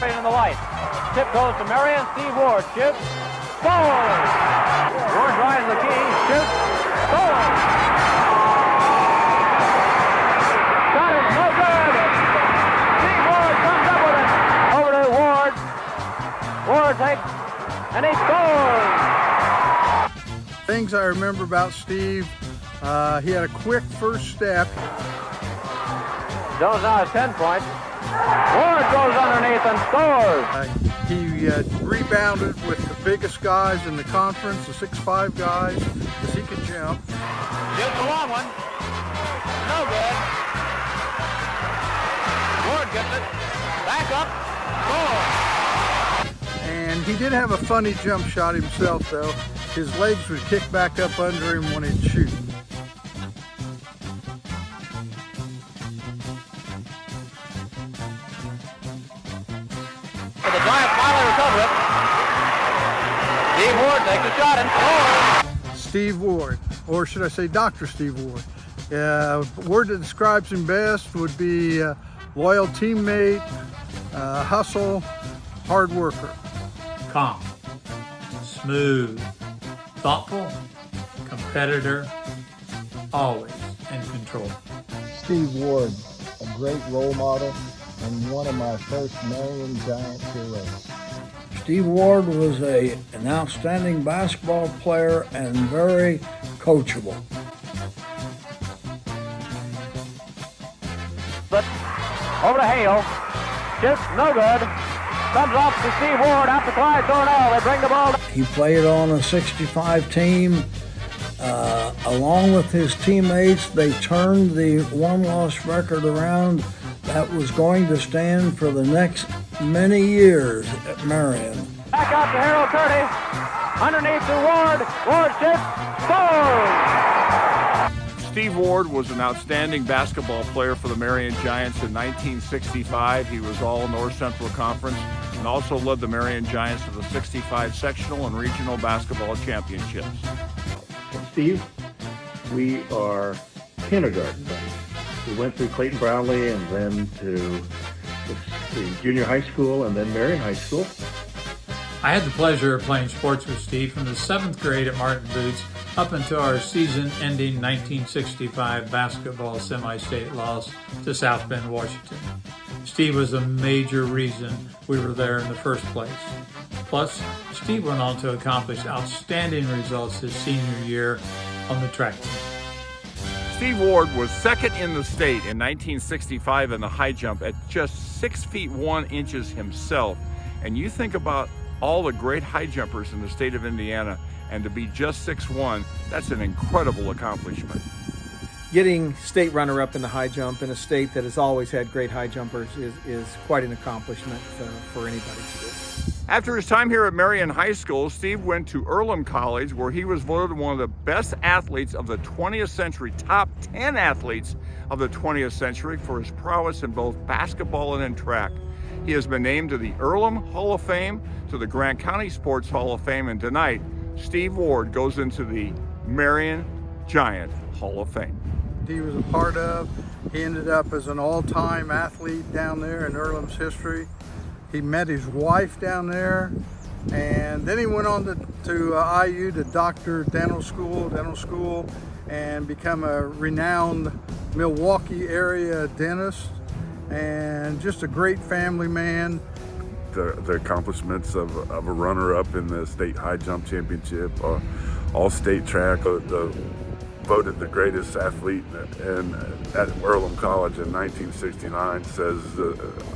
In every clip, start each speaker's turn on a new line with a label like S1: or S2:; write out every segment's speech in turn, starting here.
S1: In the light. Tip goes to Marion. Steve Ward shoots. Scores! Ward drives the key. Shoots. Scores! Shot is no good. Steve Ward comes up with it. Over to Ward. Ward takes and he scores!
S2: Things I remember about Steve, he had a quick first step.
S1: Jones now has 10 points. Ward goes underneath and scores.
S2: He rebounded with the biggest guys in the conference, the 6'5" guys, because he could jump.
S1: Shoots a long one. No good. Ward gets it. Back up. Scores.
S2: And he did have a funny jump shot himself, though. His legs would kick back up under him when he'd shoot.
S1: The Giants finally recover it. Steve Ward takes a shot and scores.
S2: Steve Ward, or should I say Dr. Steve Ward. Word that describes him best would be loyal teammate, hustle, hard worker.
S3: Calm, smooth, thoughtful, competitor, always in control.
S4: Steve Ward, a great role model and one of my first Marion Giant heroes.
S5: Steve Ward was an outstanding basketball player and very coachable.
S1: But over to Hale. Shoots no good. Comes off to Steve Ward out to Clyde Thornell. They bring the ball.
S5: He played on a 65 team. Along with his teammates, they turned the one-loss record around that was going to stand for the next many years at Marion.
S1: Back out to Harold Curtis. Underneath to Ward. Ward shoots. Scores!
S6: Steve Ward was an outstanding basketball player for the Marion Giants in 1965. He was all North Central Conference and also led the Marion Giants to the 65 sectional and regional basketball championships.
S7: Steve, we are kindergarten buddies. We went through Clayton Brownlee and then to the junior high school and then Marion High School.
S3: I had the pleasure of playing sports with Steve from the 7th grade at Martin Boots up until our season-ending 1965 basketball semi-state loss to South Bend, Washington. Steve was a major reason we were there in the first place. Plus, Steve went on to accomplish outstanding results his senior year on the track team.
S6: Steve Ward was second in the state in 1965 in the high jump at just 6 feet 1 inches himself. And you think about all the great high jumpers in the state of Indiana, and to be just 6'1", that's an incredible accomplishment.
S8: Getting state runner-up in the high jump in a state that has always had great high jumpers is quite an accomplishment for anybody to do.
S6: After his time here at Marion High School, Steve went to Earlham College, where he was voted one of the best athletes of the 20th century, top 10 athletes of the 20th century for his prowess in both basketball and in track. He has been named to the Earlham Hall of Fame, to the Grant County Sports Hall of Fame, and tonight, Steve Ward goes into the Marion Giant Hall of Fame.
S2: He was a part of. He ended up as an all-time athlete down there in Earlham's history. He met his wife down there, and then he went on to IU to doctor dental school, and become a renowned Milwaukee area dentist, and just a great family man.
S9: The accomplishments of a runner-up in the state high jump championship, all-state track, voted the greatest athlete at Earlham College in 1969, says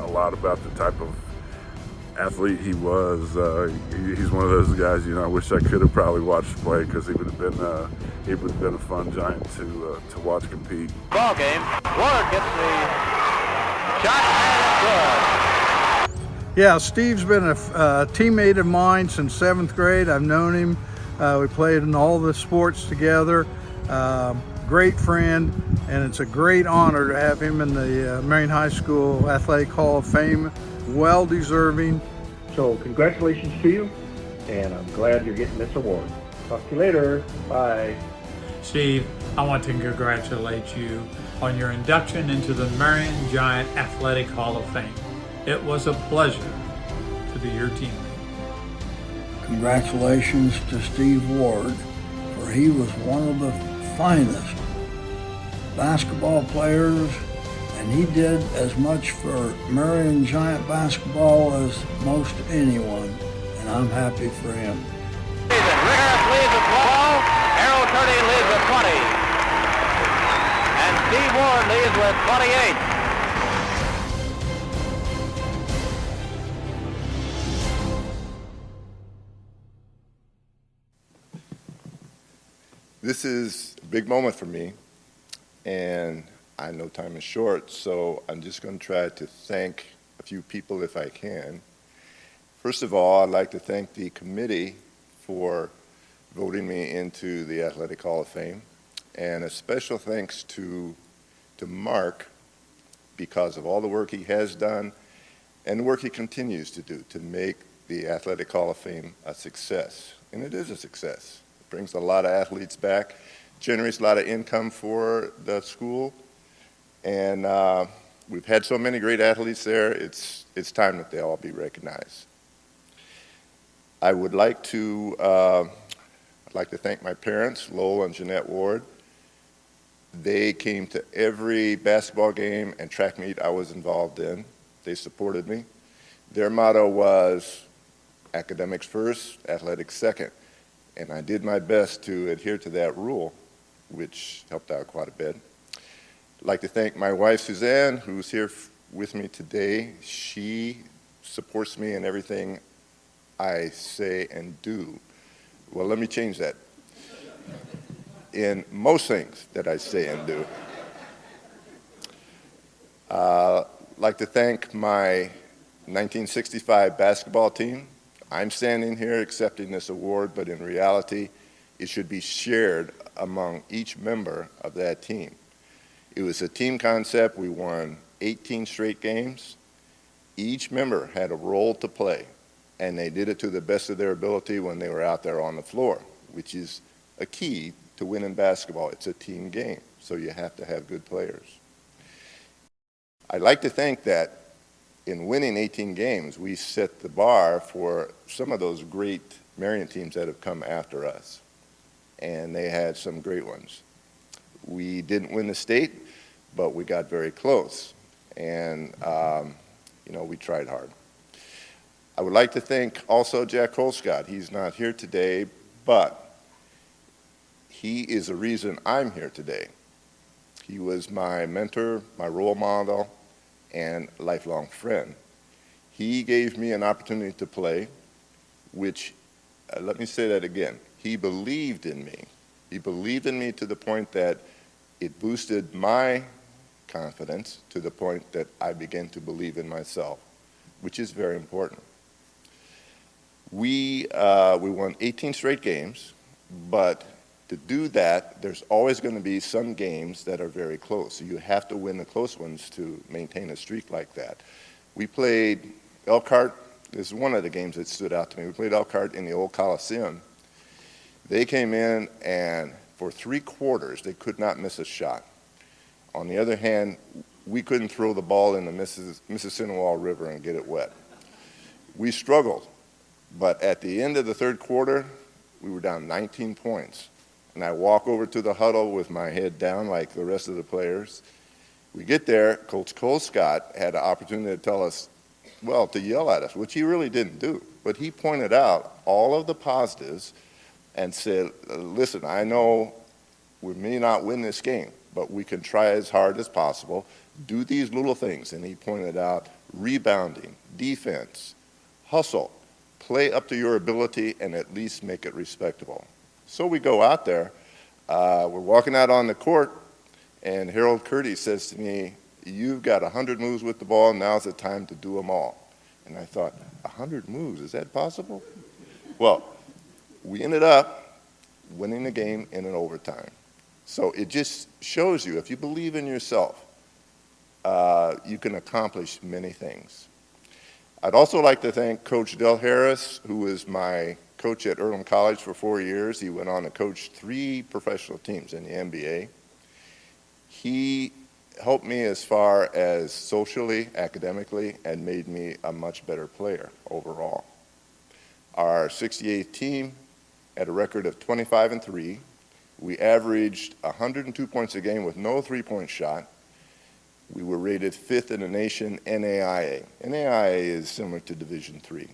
S9: a lot about the type of athlete he was. He's one of those guys, I wish I could have probably watched play, because he would have been a fun Giant to watch compete.
S1: Ball game. Ward gets the shot and it's good.
S2: Yeah, Steve's been a teammate of mine since 7th grade. I've known him. We played in all the sports together. Great friend, and it's a great honor to have him in the Marion High School Athletic Hall of Fame. Well deserving.
S7: So congratulations to you, and I'm glad you're getting this award. Talk to you later. Bye.
S3: Steve, I want to congratulate you on your induction into the Marion Giant Athletic Hall of Fame. It was a pleasure to be your teammate.
S5: Congratulations to Steve Ward, for he was one of the finest basketball players, and he did as much for Marion Giant basketball as most anyone, and I'm happy for him.
S1: Rigorous leads at 12, Harold Curdy leads at 20, and Steve Ward leads with 28.
S10: This is a big moment for me, and I know time is short, so I'm just going to try to thank a few people if I can. First of all, I'd like to thank the committee for voting me into the Athletic Hall of Fame, and a special thanks to Mark, because of all the work he has done and the work he continues to do to make the Athletic Hall of Fame a success. And it is a success. It brings a lot of athletes back, generates a lot of income for the school, and we've had so many great athletes there, it's time that they all be recognized. I would like to thank my parents, Lowell and Jeanette Ward. They came to every basketball game and track meet I was involved in. They supported me. Their motto was academics first, athletics second. And I did my best to adhere to that rule, which helped out quite a bit. I'd like to thank my wife, Suzanne, who's here with me today. She supports me in everything I say and do. Well, let me change that. In most things that I say and do. I'd like to thank my 1965 basketball team. I'm standing here accepting this award, but in reality, it should be shared among each member of that team. It was a team concept. We won 18 straight games. Each member had a role to play, and they did it to the best of their ability when they were out there on the floor, which is a key to winning basketball. It's a team game, so you have to have good players. I'd like to think that in winning 18 games, we set the bar for some of those great Marion teams that have come after us, and they had some great ones. We didn't win the state, but we got very close, and we tried hard. I would like to thank also Jack Colescott. He's not here today, but he is the reason I'm here today. He was my mentor, my role model, and lifelong friend. He gave me an opportunity to play, which, let me say that again, he believed in me. He believed in me to the point that it boosted my confidence to the point that I began to believe in myself, which is very important. We won 18 straight games, but to do that, there's always going to be some games that are very close. So you have to win the close ones to maintain a streak like that. We played Elkhart. This is one of the games that stood out to me. We played Elkhart in the old Coliseum. They came in, and for 3 quarters, they could not miss a shot. On the other hand, we couldn't throw the ball in the Mississippi River and get it wet. We struggled, but at the end of the 3rd quarter, we were down 19 points. And I walk over to the huddle with my head down like the rest of the players. We get there, Coach Colescott had an opportunity to tell us, well, to yell at us, which he really didn't do. But he pointed out all of the positives and said, listen, I know we may not win this game, but we can try as hard as possible, do these little things. And he pointed out rebounding, defense, hustle, play up to your ability, and at least make it respectable. So we go out there, we're walking out on the court, and Harold Curdy says to me, you've got 100 moves with the ball, now's the time to do them all. And I thought, 100 moves, is that possible? Well, we ended up winning the game in an overtime. So it just shows you, if you believe in yourself, you can accomplish many things. I'd also like to thank Coach Del Harris, who was my coach at Earlham College for 4 years. He went on to coach 3 professional teams in the NBA. He helped me as far as socially, academically, and made me a much better player overall. Our 68th team had a record of 25-3. We averaged 102 points a game with no three-point shot. We were rated 5th in the nation NAIA. NAIA is similar to Division III.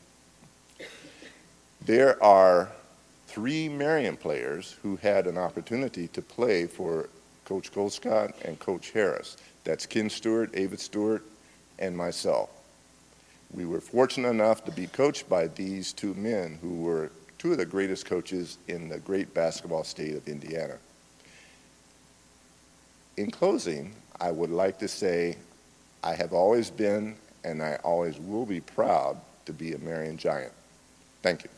S10: There are 3 Marion players who had an opportunity to play for Coach Goldscott and Coach Harris. That's Ken Stewart, Avid Stewart, and myself. We were fortunate enough to be coached by these 2 men who were 2 of the greatest coaches in the great basketball state of Indiana. In closing, I would like to say I have always been and I always will be proud to be a Marion Giant. Thank you.